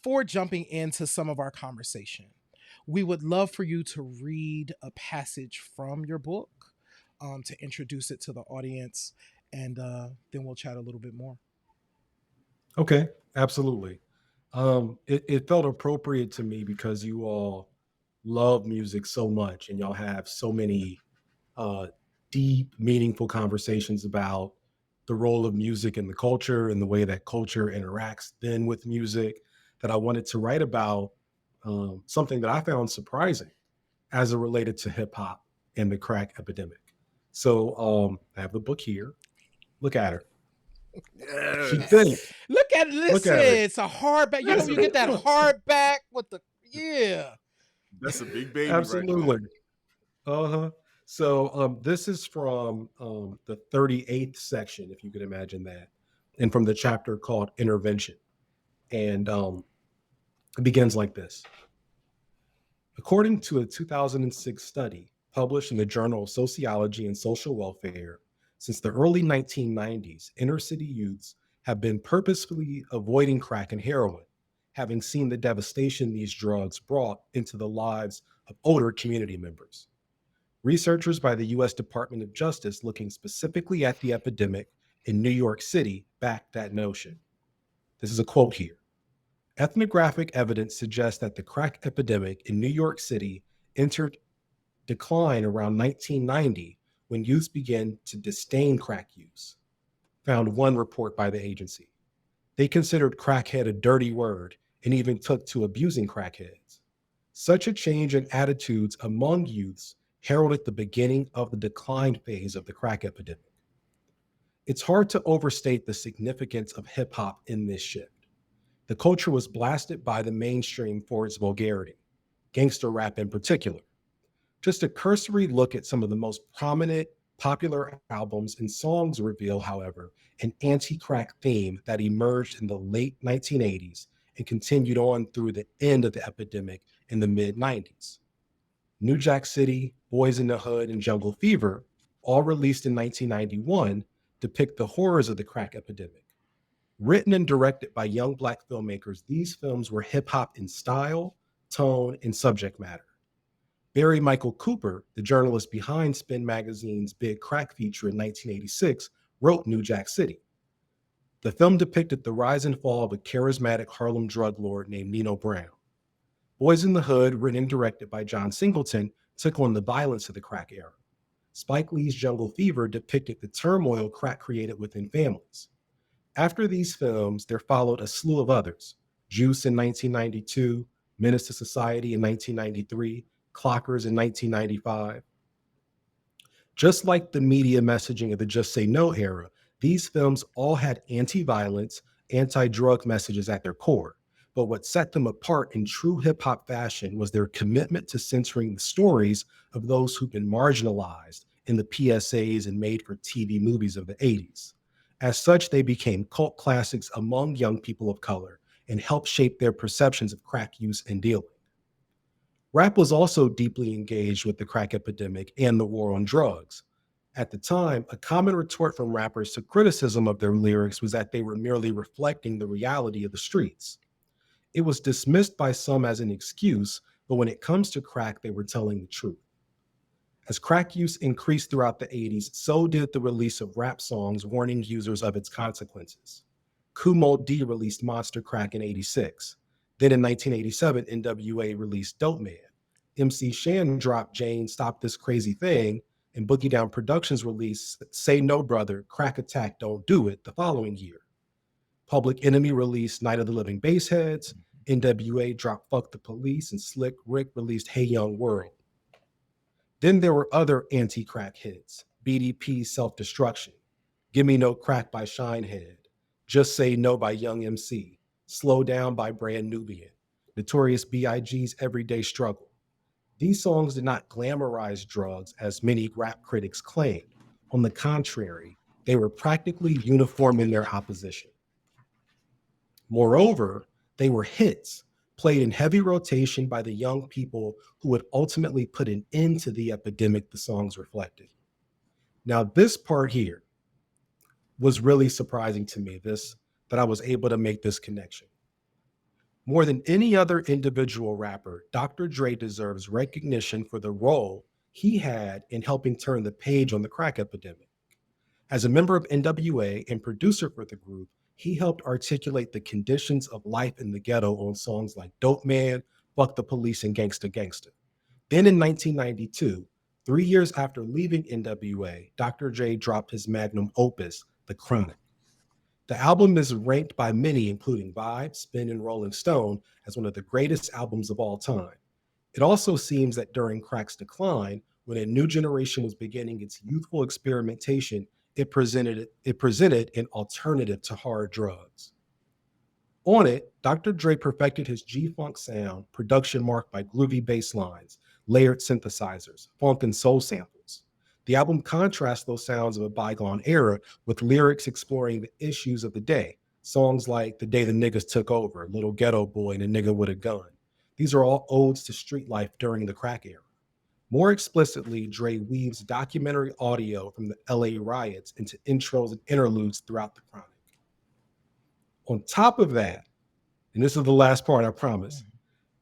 before jumping into some of our conversation, we would love for you to read a passage from your book to introduce it to the audience, and then we'll chat a little bit more. Okay, absolutely. It felt appropriate to me because you all love music so much and y'all have so many uh, deep, meaningful conversations about the role of music in the culture and the way that culture interacts then with music, that I wanted to write about something that I found surprising as it related to hip hop and the crack epidemic. So I have the book here. Look at her. She thick. Look at Look listen, at her. it's a hardback. You know That's when a you get that hardback with the yeah. that's a big baby right there. Absolutely. Uh-huh. So this is from the 38th section, if you could imagine that, and from the chapter called Intervention. And it begins like this. According to a 2006 study published in the Journal of Sociology and Social Welfare, since the early 1990s, inner city youths have been purposefully avoiding crack and heroin, having seen the devastation these drugs brought into the lives of older community members. Researchers by the US Department of Justice looking specifically at the epidemic in New York City backed that notion. This is a quote here. Ethnographic evidence suggests that the crack epidemic in New York City entered decline around 1990 when youths began to disdain crack use, found one report by the agency. They considered crackhead a dirty word and even took to abusing crackheads. Such a change in attitudes among youths heralded the beginning of the decline phase of the crack epidemic. It's hard to overstate the significance of hip hop in this shift. The culture was blasted by the mainstream for its vulgarity, gangster rap in particular. Just a cursory look at some of the most prominent popular albums and songs reveal, however, an anti crack theme that emerged in the late 1980s and continued on through the end of the epidemic in the mid 90s. New Jack City, Boys in the Hood, and Jungle Fever, all released in 1991, depict the horrors of the crack epidemic. Written and directed by young Black filmmakers, these films were hip hop in style, tone, and subject matter. Barry Michael Cooper, the journalist behind Spin Magazine's Big Crack feature in 1986, wrote New Jack City. The film depicted the rise and fall of a charismatic Harlem drug lord named Nino Brown. Boys in the Hood, written and directed by John Singleton, took on the violence of the crack era. Spike Lee's Jungle Fever depicted the turmoil crack created within families. After these films, there followed a slew of others: Juice in 1992, Menace to Society in 1993, Clockers in 1995. Just like the media messaging of the Just Say No era, these films all had anti violence, anti drug messages at their core. But what set them apart in true hip hop fashion was their commitment to censoring the stories of those who've been marginalized in the PSAs and made for TV movies of the 80s. As such, they became cult classics among young people of color and helped shape their perceptions of crack use and dealing. Rap was also deeply engaged with the crack epidemic and the war on drugs. At the time, a common retort from rappers to criticism of their lyrics was that they were merely reflecting the reality of the streets. It was dismissed by some as an excuse, but when it comes to crack, they were telling the truth. As crack use increased throughout the 80s, so did the release of rap songs warning users of its consequences. Kumo D released Monster Crack in 86. Then in 1987, NWA released Dope Man. MC Shan dropped Jane, Stop This Crazy Thing, and Boogie Down Productions released Say No Brother, Crack Attack, Don't Do It the following year. Public Enemy released Night of the Living Bassheads. NWA dropped Fuck the Police, and Slick Rick released Hey Young World. Then there were other anti-crack hits: BDP's Self-Destruction, Gimme No Crack by Shinehead, Just Say No by Young MC, Slow Down by Brand Nubian, Notorious B.I.G.'s Everyday Struggle. These songs did not glamorize drugs as many rap critics claimed. On the contrary, they were practically uniform in their opposition. Moreover, they were hits, played in heavy rotation by the young people who would ultimately put an end to the epidemic the songs reflected. Now, this part here was really surprising to me, that I was able to make this connection. More than any other individual rapper, Dr. Dre deserves recognition for the role he had in helping turn the page on the crack epidemic. As a member of NWA and producer for the group, he helped articulate the conditions of life in the ghetto on songs like Dope Man, Fuck the Police, and Gangsta Gangsta. Then in 1992, 3 years after leaving NWA, Dr. J dropped his magnum opus, The Chronic. The album is ranked by many, including Vibe, Spin, and Rolling Stone, as one of the greatest albums of all time. It also seems that during crack's decline, when a new generation was beginning its youthful experimentation, it presented an alternative to hard drugs. On it, Dr. Dre perfected his G-Funk sound, production marked by groovy bass lines, layered synthesizers, funk and soul samples. The album contrasts those sounds of a bygone era with lyrics exploring the issues of the day. Songs like The Day the Niggas Took Over, Little Ghetto Boy, and A Nigga with a Gun. These are all odes to street life during the crack era. More explicitly, Dre weaves documentary audio from the LA riots into intros and interludes throughout the chronic. On top of that, and this is the last part, I promise,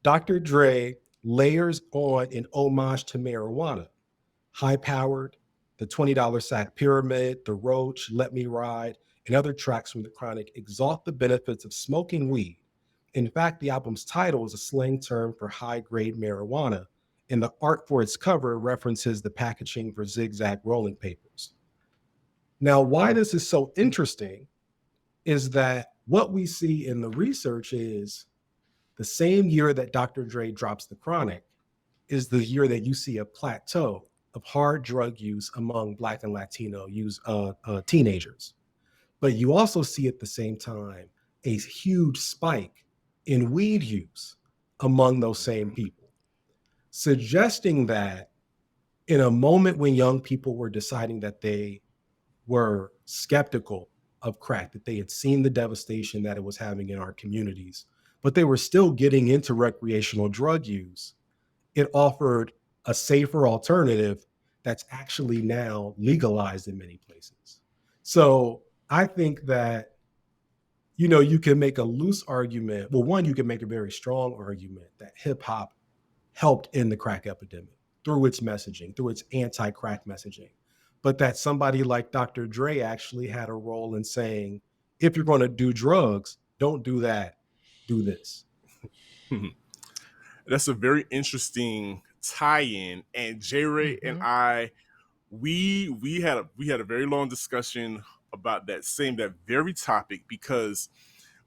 Dr. Dre layers on an homage to marijuana. High Powered, the $20 Sack Pyramid, The Roach, Let Me Ride, and other tracks from the chronic exalt the benefits of smoking weed. In fact, the album's title is a slang term for high-grade marijuana, and the art for its cover references the packaging for zigzag rolling papers. Now, why this is so interesting is that what we see in the research is the same year that Dr. Dre drops The Chronic is the year that you see a plateau of hard drug use among Black and Latino teenagers. But you also see at the same time a huge spike in weed use among those same people, suggesting that in a moment when young people were deciding that they were skeptical of crack, that they had seen the devastation that it was having in our communities, but they were still getting into recreational drug use, it offered a safer alternative that's actually now legalized in many places. So I think that, you can make a loose argument. Well, one, you can make a very strong argument that hip hop helped end the crack epidemic through its messaging, through its anti-crack messaging. But that somebody like Dr. Dre actually had a role in saying, if you're going to do drugs, don't do that, do this. That's a very interesting tie-in. And J Ray and I, we had a very long discussion about that very topic, because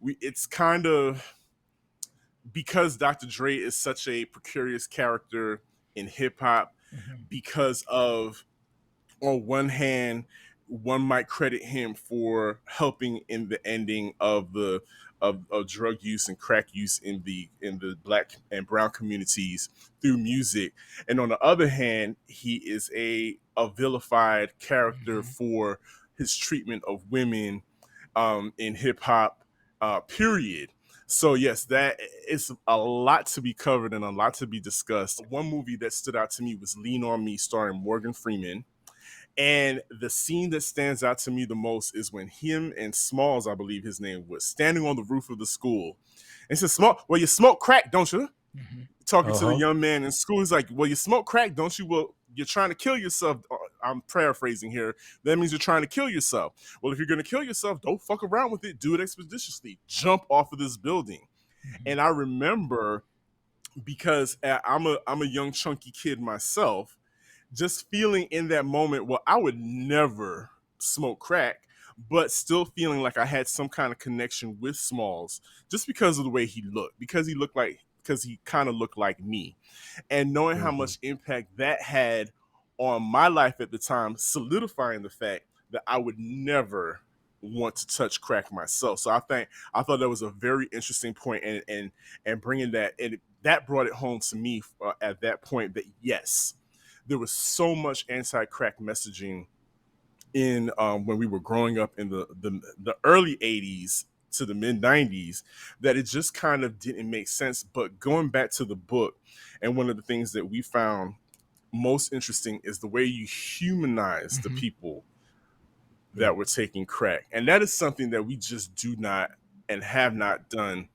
it's kind of, because Dr. Dre is such a precarious character in hip hop, because of, on one hand, one might credit him for helping in the ending of the of drug use and crack use in the Black and brown communities through music, and on the other hand, he is a vilified character for his treatment of women in hip hop, period. So yes, that is a lot to be covered and a lot to be discussed. One movie that stood out to me was Lean on Me, starring Morgan Freeman. And the scene that stands out to me the most is when him and Smalls, I believe his name was, standing on the roof of the school. And says, "Small, well, you smoke crack, don't you?" Talking to the young man in school. He's like, "Well, you smoke crack, don't you?" "Well, you're trying to kill yourself." I'm paraphrasing here. "That means you're trying to kill yourself." "Well, if you're going to kill yourself, don't fuck around with it. Do it expeditiously. Jump off of this building." And I remember, because I'm a young chunky kid myself, just feeling in that moment, well, I would never smoke crack, but still feeling like I had some kind of connection with Smalls, just because of the way he looked, because he kind of looked like me, and knowing how much impact that had on my life at the time, solidifying the fact that I would never want to touch crack myself. So I thought that was a very interesting point, and bringing that, and that brought it home to me at that point, that yes, there was so much anti-crack messaging in when we were growing up in the early 80s to the mid 90s, that it just kind of didn't make sense. But going back to the book, and one of the things that we found most interesting is the way you humanize the people that were taking crack. And that is something that we just do not and have not done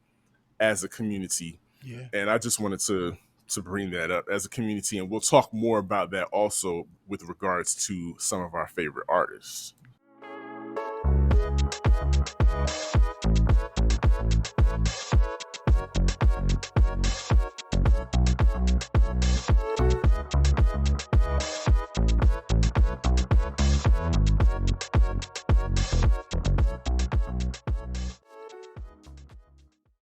as a community. Yeah. And I just wanted to bring that up as a community, and we'll talk more about that also with regards to some of our favorite artists.